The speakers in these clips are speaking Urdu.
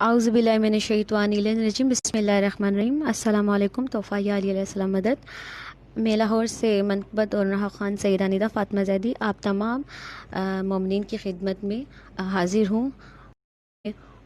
اعوذ باللہ من الشیطان الرجیم، بسم اللہ الرحمن الرحیم۔ السلام علیکم۔ توفیہ علیہ السلام مدد۔ میں لاہور سے منقبت اور رہا خان سیدہ ندا فاطمہ زیدی آپ تمام مومنین کی خدمت میں حاضر ہوں،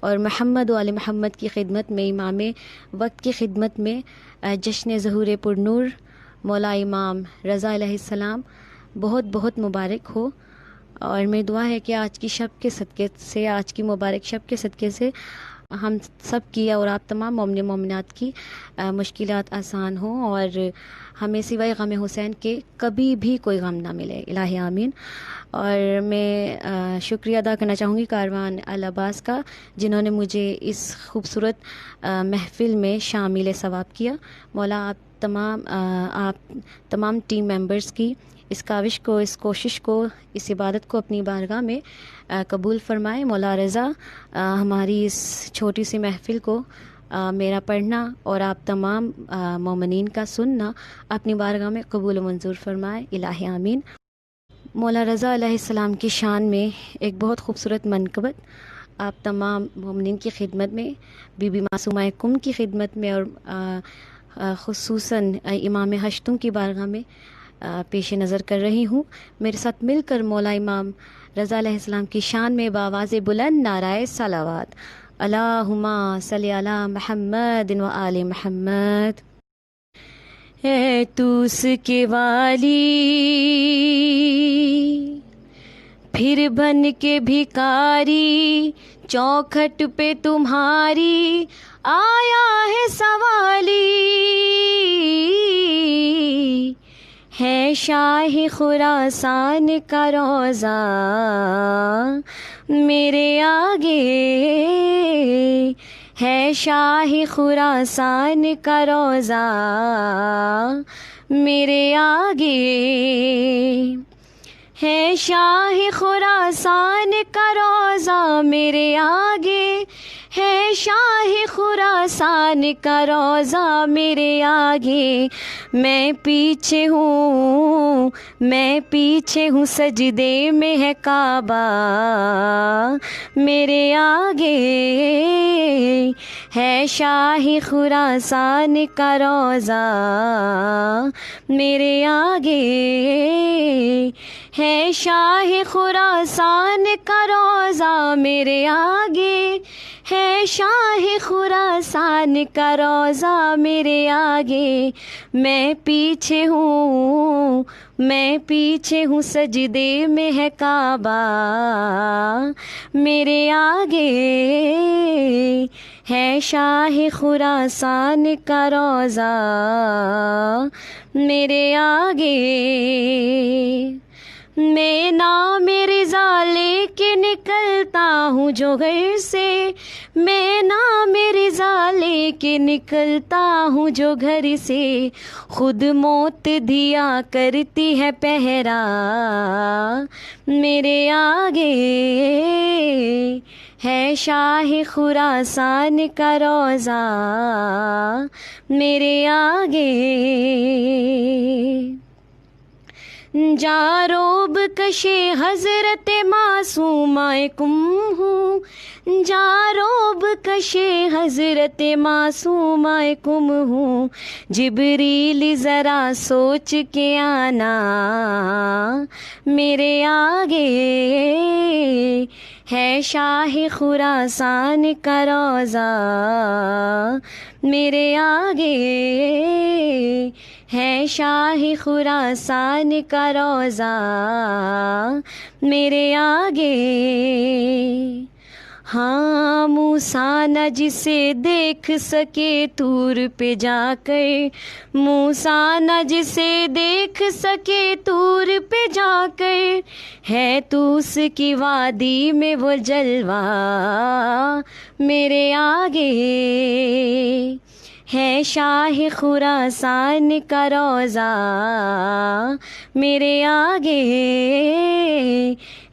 اور محمد و آل محمد کی خدمت میں، امام وقت کی خدمت میں جشن ظہور پر نور مولا امام رضا علیہ السلام بہت بہت مبارک ہو۔ اور میری دعا ہے کہ آج کی شب کے صدقے سے، آج کی مبارک شب کے صدقے سے ہم سب کی اور آپ تمام مومن مومنات کی مشکلات آسان ہوں، اور ہمیں سوائے غم حسین کے کبھی بھی کوئی غم نہ ملے، الہی آمین۔ اور میں شکریہ ادا کرنا چاہوں گی کاروان العباس کا، جنہوں نے مجھے اس خوبصورت محفل میں شامل ثواب کیا۔ مولا آپ تمام ٹیم ممبرز کی اس کاوش کو، اس کوشش کو، اس عبادت کو اپنی بارگاہ میں قبول فرمائے۔ مولا رضا ہماری اس چھوٹی سی محفل کو میرا پڑھنا اور آپ تمام مومنین کا سننا اپنی بارگاہ میں قبول و منظور فرمائے، الہی آمین۔ مولا رضا علیہ السلام کی شان میں ایک بہت خوبصورت منقبت آپ تمام مومنین کی خدمت میں، بی بی معصومہ کم کی خدمت میں، اور خصوصاً امام ہشتم کی بارگاہ میں پیش نظر کر رہی ہوں۔ میرے ساتھ مل کر مولا امام رضا علیہ السلام کی شان میں بآواز بلند نعرہ صلوات، اللہم صلی علی محمد و آل محمد۔ اے توس کے والی، پھر بن کے بھکاری، چوکھٹ پہ تمہاری آیا ہے سوالی، ہے شاہ خراسان کا روضہ میرے آگے، ہے شاہ خراسان کا روضہ میرے آگے، ہے شاہ خراسان کا روضہ میرے آگے، ہے شاہ خراسان کا روضہ میرے آگے، میں پیچھے ہوں، میں پیچھے ہوں، سجدے میں ہے کعبہ میرے آگے، ہے شاہ خراسان کا روضہ میرے آگے، ہے شاہ خراسان کا روضہ میرے آگے، ہے شاہ خراسان کا روضہ میرے آگے، میں پیچھے ہوں، میں پیچھے ہوں، سجدے میں ہے کعبہ میرے آگے، ہے شاہ خراسان کا روضہ میرے آگے، میں نام رضا لے کے نکلتا ہوں جو گھر سے، میں نام رضا لے کے نکلتا ہوں جو گھر سے، خود موت دیا کرتی ہے پہرا میرے آگے، ہے شاہ خراسان کا روضہ میرے آگے، جاروب کشے حضرت معصومہ کم ہوں، جاروب کشے حضرت معصومہ کم ہوں، جبریل ذرا سوچ کے آنا میرے آگے، ہے شاہ خراسان کا روضہ میرے آگے، ہے شاہ خراسان کا روضہ میرے آگے، ہاں موسیٰ نہ جسے دیکھ سکے طور پہ جا کر، موسیٰ نہ جسے دیکھ سکے طور پہ جا کر، ہے طوس کی وادی میں وہ جلوہ میرے آگے، ہے شاہ خراسان کا روضہ میرے آگے،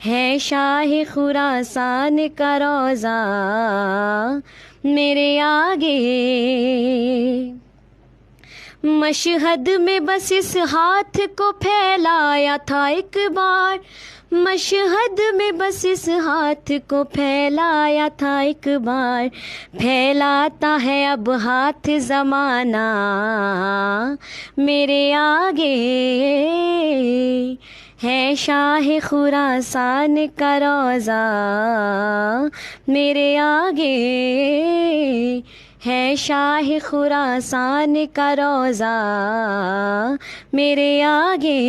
ہے شاہ خراسان کا روضہ میرے آگے، مشہد میں بس اس ہاتھ کو پھیلایا تھا ایک بار، مشہد میں بس اس ہاتھ کو پھیلایا تھا ایک بار، پھیلاتا ہے اب ہاتھ زمانہ میرے آگے، ہے شاہ خراسان کا روضہ میرے آگے، ہے شاہ خراسان کا روضہ میرے آگے،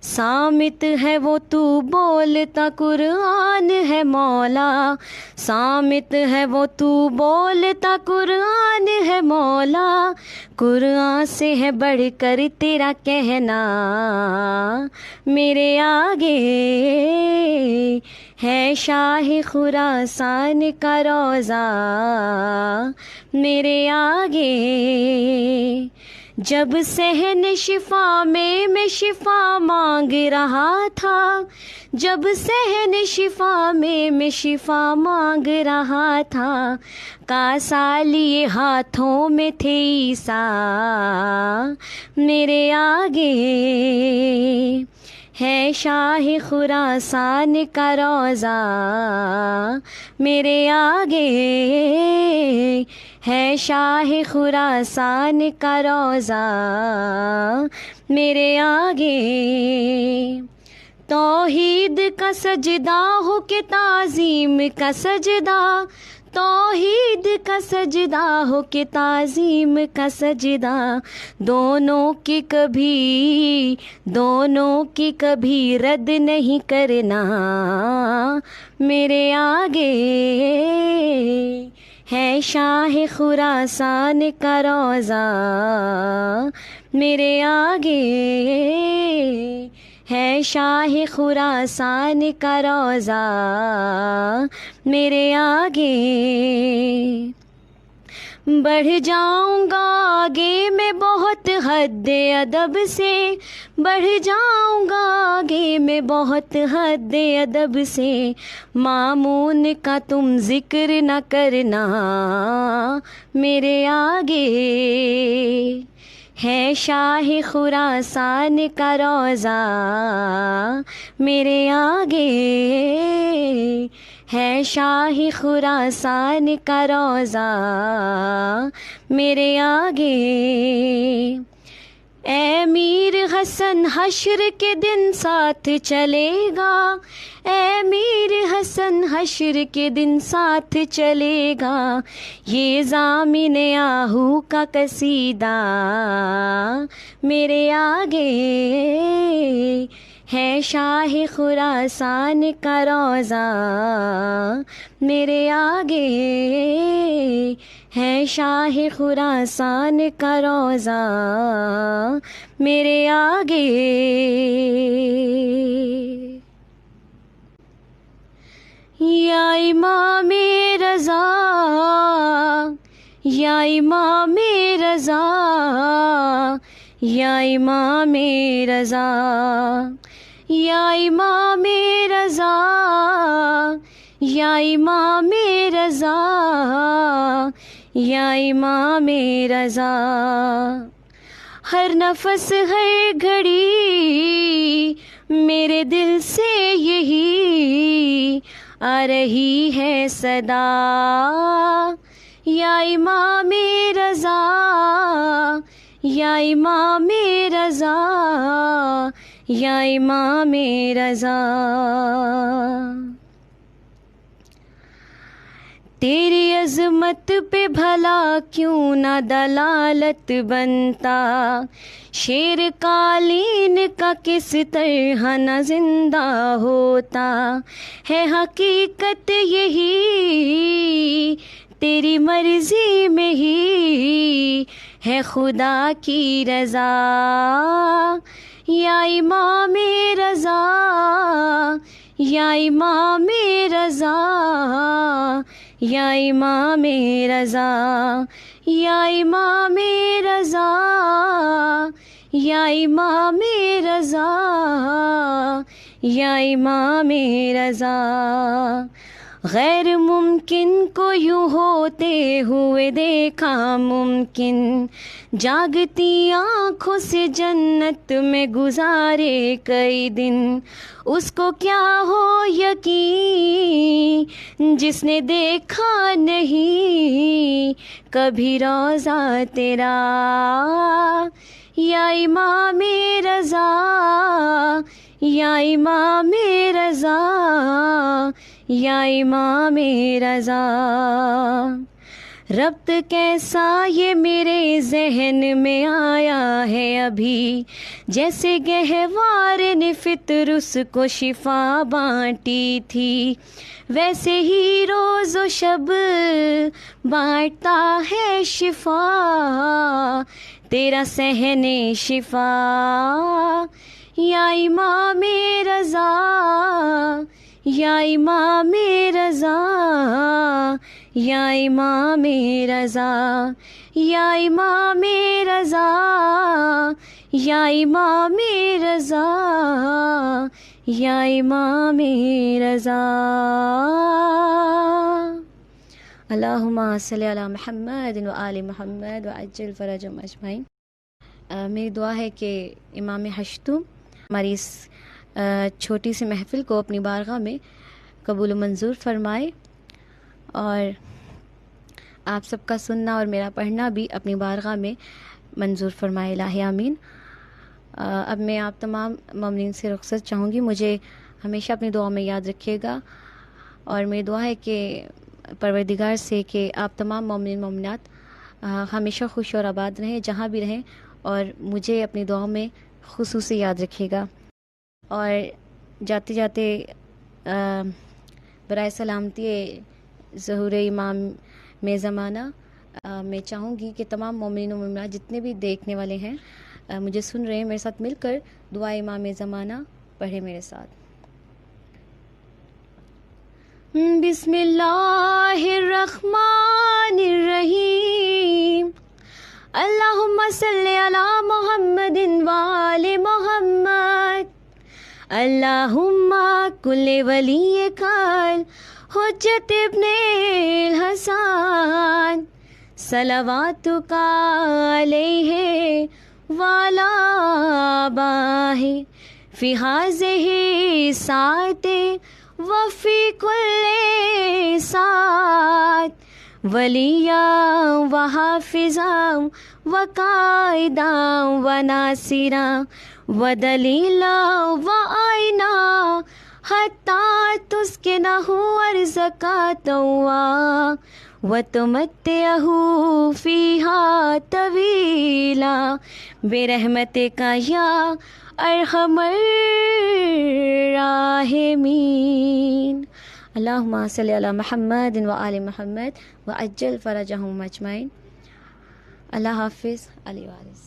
صامت ہے وہ تو بولتا قرآن ہے مولا، صامت ہے وہ تو بولتا قرآن ہے مولا، قرآن سے ہے بڑھ کر تیرا کہنا میرے آگے، ہے شاہ خراسان کا روضہ میرے آگے، جب صحن شفا میں شفا مانگ رہا تھا، جب صحن شفا میں شفا مانگ رہا تھا، کاسا لیے ہاتھوں میں تھے عیسیٰ میرے آگے، ہے شاہ خراسان کا روضہ میرے آگے، ہے شاہ خراسان کا روضہ میرے آگے، توحید کا سجدہ ہو کہ تعظیم کا سجدہ، توحید کا سجدہ ہو کہ تعظیم کا سجدہ، دونوں کی کبھی رد نہیں کرنا میرے آگے، ہے شاہ خراسان کا روضہ میرے آگے، ہے شاہ خراسان کا روضہ میرے آگے، بڑھ جاؤں گا آگے میں بہت حد ادب سے، بڑھ جاؤں گا آگے میں بہت حد ادب سے، مامون کا تم ذکر نہ کرنا میرے آگے، ہے شاہ خراسان کا روضہ میرے آگے، ہے شاہ خراسان کا روضہ میرے آگے، اے میر حسن حشر کے دن ساتھ چلے گا، اے میر حسن حشر کے دن ساتھ چلے گا، یہ ضامن آہو کا قصیدہ میرے آگے، ہے شاہ خراسان کا روضہ میرے آگے، ہے شاہ خراسان کا روضہ میرے آگے، یا امام رضا، یا امام رضا، یا امام رضا، یا امام رضا، یا امام رضا، یا امام رضا، ہر نفس ہر گھڑی میرے دل سے یہی آ رہی ہے صدا، یا امام رضا، یا امام رضا، یا امام رضا، تیری عظمت پہ بھلا کیوں نہ دلالت بنتا، شیر قالین کا کس طرح نہ زندہ ہوتا، ہے حقیقت یہی تیری مرضی میں ہی ہے خدا کی رضا، یا امام رضا، یا امام رضا، یا امام رضا، یا امام رضا، یا امام رضا، یا امام رضا، غیر ممکن کو یوں ہوتے ہوئے دیکھا ممکن، جاگتی آنکھوں سے جنت میں گزارے کئی دن، اس کو کیا ہو یقین جس نے دیکھا نہیں کبھی روضہ تیرا، یا امام رضا یا امام رضا یا امام رضا۔ ربط کیسا یہ میرے ذہن میں آیا ہے ابھی، جیسے گہوار نے فطر اس کو شفا بانٹی تھی، ویسے ہی روز و شب بانٹتا ہے شفا تیرا صحن شفا، یا امام رضا یا امام رضا یا امام رضا یا امام رضا یا امام رضا یا امام رضا۔ اللہم صلی علی محمد و آل محمد وعجل فرجہم اجمعین۔ میری دعا ہے کہ امام ہشتم ہماری اس چھوٹی سی محفل کو اپنی بارگاہ میں قبول و منظور فرمائے، اور آپ سب کا سننا اور میرا پڑھنا بھی اپنی بارگاہ میں منظور فرمائے، الہی آمین۔ اب میں آپ تمام مومنین سے رخصت چاہوں گی، مجھے ہمیشہ اپنی دعا میں یاد رکھیے گا، اور میری دعا ہے کہ پروردگار سے کہ آپ تمام مومنین مومنات ہمیشہ خوش اور آباد رہیں جہاں بھی رہیں، اور مجھے اپنی دعاؤں میں خصوصی یاد رکھیے گا۔ اور جاتے جاتے برائے سلامتی ظہور امام میں زمانہ میں چاہوں گی کہ تمام مومنین و مومنات جتنے بھی دیکھنے والے ہیں مجھے سن رہے ہیں، میرے ساتھ مل کر دعا امام زمانہ پڑھے میرے ساتھ۔ بسم اللہ الرحمن الرحیم، اللہم صلی علی محمد وآل محمد، اللہم کل ولی کال حجت ابن الحسن، صلواتک علیہ وعلی آبائہ فی ہذہ ساعۃ وفی کل ساعۃ، ولیٰ و حافظا و قائدا و ناصرا و دلیلا و آئینہ، حتی تسکنہ ارضک طوعا و تمتعہ فیہا طویلا برحمتک یا ارحم الراحمین۔ اللہم صلی علی محمد و آل محمد وعجل فرجہم اجمعین۔ اللہ حافظ، علی وارث۔